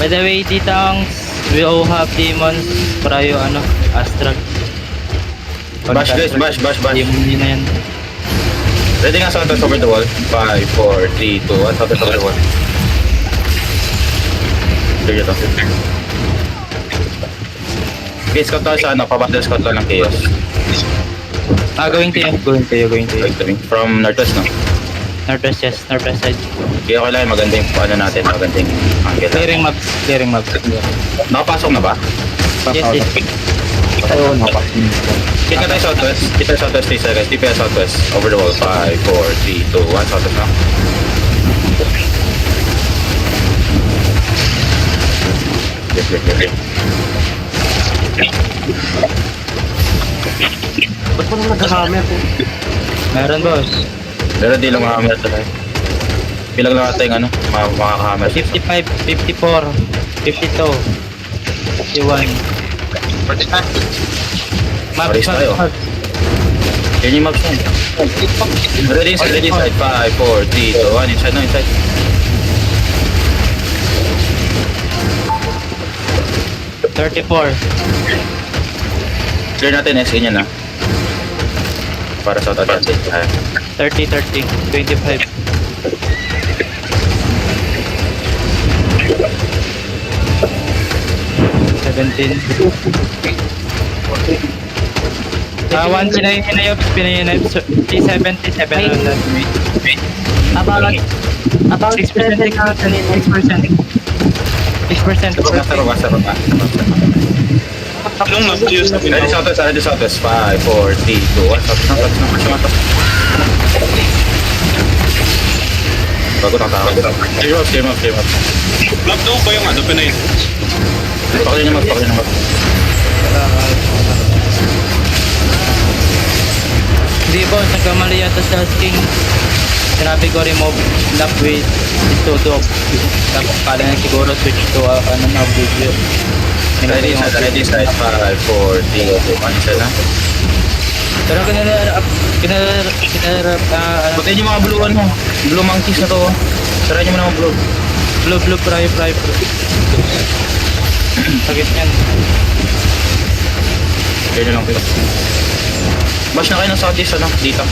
By the way, Titang, we all have demons. Prayo, Astral. Bash guys, bash. Demon din na yan. Ready nga sa over the wall. 5, 4, 3, 2, 1. Santos over the wall. Sige ito. Okay, scout tayo sa pabundle scout lang ng chaos. Going to you. From northwest, no? Northwest, yes. Northwest side. Okay, okay lang. Maganda yung natin. Maganda yung angle. Clearing maps. Nakapasok na ba? Yes. Ayun, napasok. Kita tayo southwest. Kita southwest, please, guys. TPS southwest. Over the wall. 5, 4, 3, 2, 1. Southwest na. Yes. Ba't mo naman nagkakamera po? Meron, boss. Pero di lang makahammer tayo. Bilang lang natin yung makakahammer. 55, 54, 52, 51. Paris tayo. Yan yung maps na yun. Ready inside. 5, 4, 3, 2, 1. Inside. 34. Clear natin SE niya na. Para sa advantage. 30, 25. One pinayop, 77 on that. About 6% discount and 6%. 6%. Basta. Anong nag-use na Ready southwest. 5, 4, 3, 2, 1. Southwest. Bago ng tao. Clear map. Block daw ba yung Pinay? Pakilin yung map. Hindi boss, nagkamali yata sa King. Sinabi ko remove lock with Istodo. Tapos kala na siguro switch to video. Ready side. 5, 4, 3, 2, 1. Isa na. Pero kinarap, Patayin yung mga bluean mo. Blue monkeys na to. Saray nyo mo na mga blue. blue, fry. Sakit yan. Clear na lang kayo. Bash na kayo ng southeast, dito.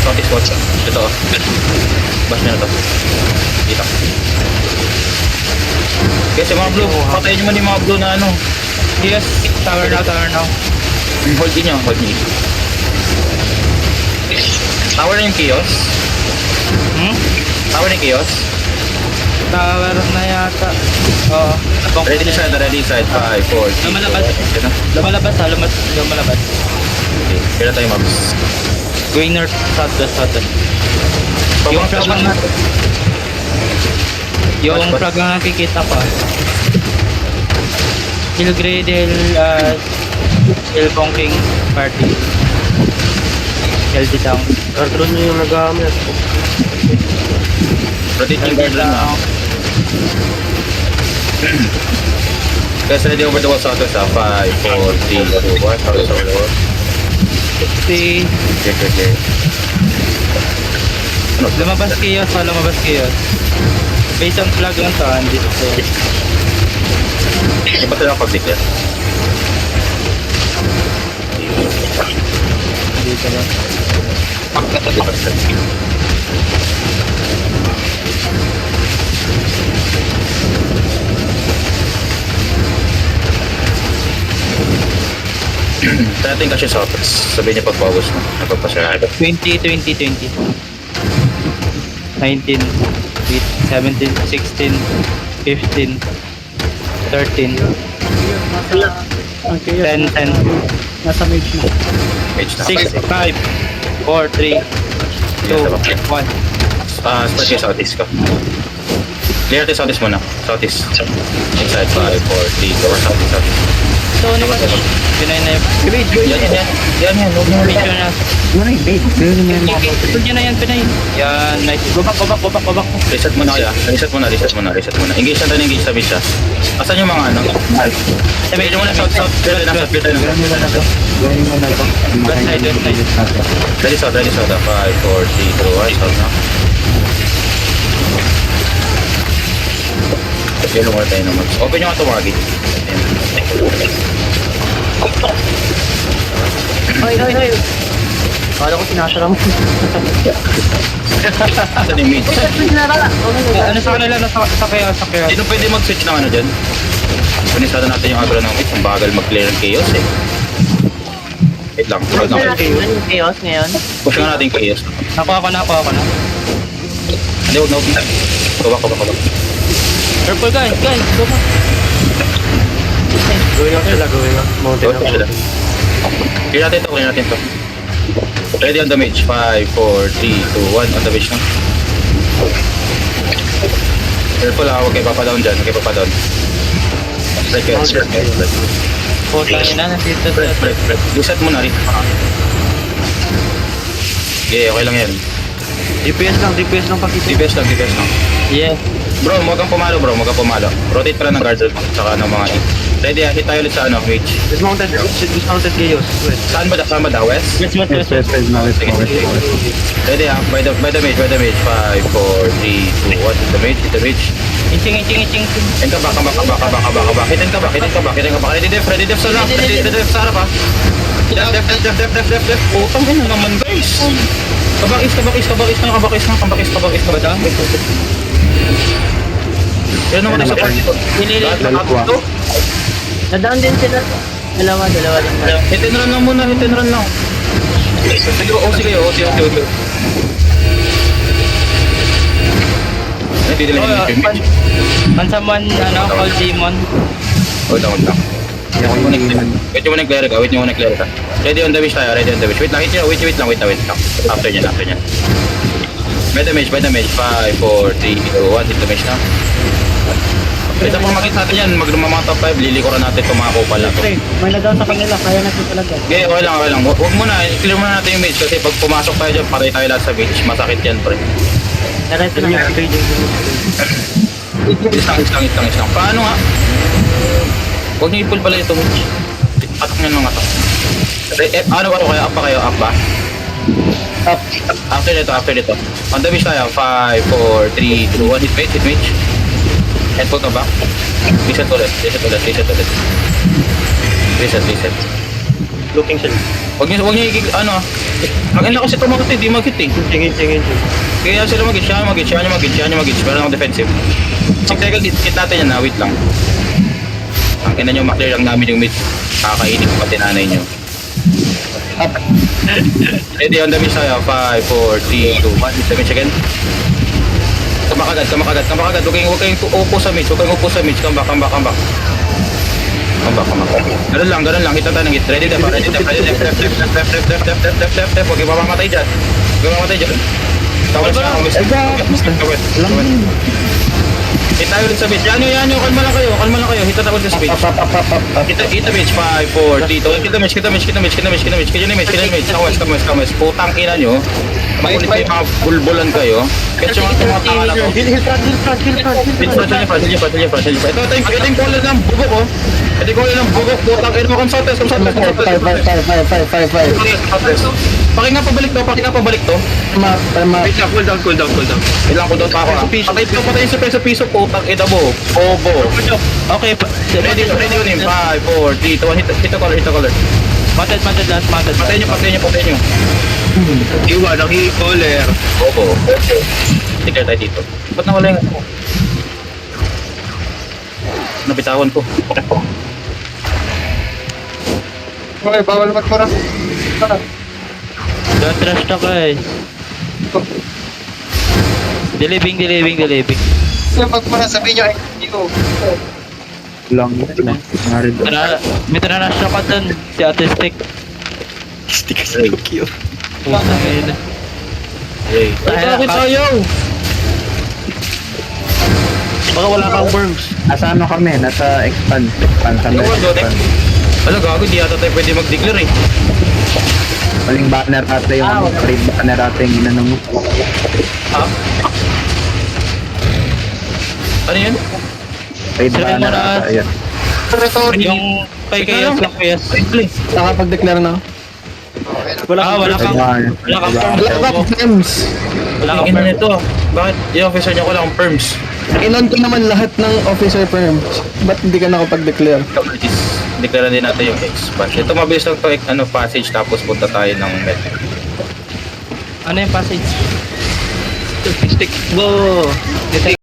Southeast watch. Ito, Bash na to. Dito. Kasi mga blue, patayin nyo man yung mga blue na Yes, tower now. Hold in nyo. Tower na yung chaos. Tower na yung chaos. Tower na yata. Oo. Ready side. 5, 4, 3, 2, 1. Lumalabas. Okay, kaya tayo mabs. Going north, southwest. Yung flag ang nakikita pa. Hillgradel, Hill Conking Party. LD Town. Cartron nyo yung nag-camera po. Rotate yung guard lang na. Guys, ready over the wall southwest 5, 4, 3, 2, 1. Southwest over the wall. Si Okay. lumabas chaos. Based on flag lang to, andito to. Hindi pa tayo pag-declare. Dito lang. Natin kasi southwest. Sabihin niya pag-pause na. Napagpasya. 20, 19, 17, 16, 15, 13, 10, Nasa mage na. Mage na. 6, 5, 4, 3, 2, 1. Spread kayo southeast ka. Clear tayo southeast muna. Southeast. Inside 5, 4, 3, 2, 1. Southeast. So, ano ba? Pinay na yun. Yan. Huwag mo Picture na. Ano yung bait? Gano'n na yung mga Picture niya na yan, Pinay. Yan, nice. Go back. Reset muna kaya. Reset muna. Engage na tayo, engage sa bitch. Asan yung mga Sabi nyo muna south. Clear tayo na. Gano'n nyo na to. Gano'n nyo na to. West side. Ready south. 5, 4, 3, 2, 1. South na. Yellow muna tayo naman. Open nyo nga ito mga gate. Hoy. Kala ko sinasara mo. Saan yung mid? Ano sa kanila? Sa kaya. Sino pwede mag-switch ng ano dyan? Punisada natin yung aggro ng mid. Ang bagal mag-clear ng chaos eh. Wait lang. Hold lang. Chaos ngayon. Push nga natin yung chaos. Nakuha ko na. Hindi, huwag na huwag na. Kuba. Purple guys. Go mo. Gawin ako sila. Mountain Go sila. Clear natin to. Ready on damage. 5, 4, 3, 2, 1. On damage na. Careful ha. Huwag kayo papadown dyan. Strike. Puta ina na dito. Reset mo na rin. Okay, okay lang yan. DPS lang pakita. DPS lang. Yeah. Bro, huwag kang pumalo. Rotate pa lang ng guard saka ng mga hit. Ready ha, hit tayo ulit sa ano, mage. Dismounted chaos. Saan ba da? West? West. Ready ha, by the mage. 5, 4, 3, 2, 1, hit the mage. Iching. Hitin ka ba? Hitin ka ba? Ready def sa left. Ready def sa harap ha. Def. Putang ina naman guys. Kabakis ka ba da? Yan naman tayo sa party ko. Lahat nakapit to. Nadaan din sila. Dalawa din. Hit and run lang muna. Sige, OC kayo. Hindi nila yung mage. Can someone call Demon? Hold lang. Wait nyo muna yung clear ka. Ready on the wish tayo. Wait lang. After nyan. By the mage. 5, 4, 3, 2, 1. Hit the mage na. Ito pang makita natin yan. Magmamang top 5. Lilikuran natin itong mga kupal na to. May nadaan sa kanila. Kaya natin talaga. Okay, okay lang. Huwag muna. I-clear muna natin yung mage. Kasi pag pumasok tayo dyan, patay tayo lahat sa mage. Masakit yan, pre. Diretso na yung trading. Islang. Paano nga? Huwag niyo i-pull pala ito mage. Atak nyo ng atak. Ano ba kayo? Up ba? Up. After nito. On the wish tayo. 5, 4, 3, 2, 1. Hit mage. Headphone ka ba? Reset ulit. Reset. Looking sila. Huwag niyo mag-end na kasi tumakot di mag-hit eh. Tingin. Kaya sila mag-hit, siya mag-hit. Pero lang defensive. 6 seconds, hit natin yan na, wait lang. Ang ina nyo, maklear lang namin yung mid. Kakainin ko pati nanay nyo. Ready on the mid tayo. 5, 4, 3, 2, 1. Hit the mid again. Kamakagad. Huwag kayong upo sa mid. Come back. Ganun lang. Hit na tayo ng hit. Ready def. Huwag kayo mamamatay dyan. Tawag hit tayo ulit sa base. Yan yung kalma lang kayo. Hit na tayo ulit sa base. Hit the base. 5, 4, 3, 2. Kita mage. Kamas. Putang ina nyo. Makulit kayo mga bulbulan kayo. Kaya yung mga tanga na to. Hill front. Ito yung color ng bubok ko. Putang ina mo. Kamsates. Pakinggan pabalik to. Wait lang, cool down. Ilang cooldown pa ako ha. Patay sa piso. Putang ina mo. Bobo. Okay, Ready yun yun. 5, 4, 3, 2, 1. Hit the color. Mounted. Patay nyo. Iwan ang caller. Bobo. Declare tayo dito. Ba't nawala yung ako? Nabitawan ko. Okay, bawal magpura. Don't rush to guys. Deliving. Magpura, sabihin nyo, hindi ko. Lang. May tinarush ako dun. Si Autistic. Ray. Putang ina. Ray. Bakit ayaw? Baka wala kang worms. Nasa ano kami? Nasa expand. Expand. Wala gago, di yata tayo pwede mag-declare eh. Maling banner ata yung raid banner ata yung inano mo. Ha? Ano yun? Raid Sila banner yung ata yan. Yung kay Chaos lang Chaos. Nakapag-declare na. Wala kang Diba? perms. Wala kang perms. Bakit? Yung officer niya wala akong perms. inon ko naman lahat ng officer firms. Ba't hindi ka nakapag-declare? Declare din natin yung expanse. Ito mabilis lang to, passage tapos punta tayo ng med. Ano yung passage? Go!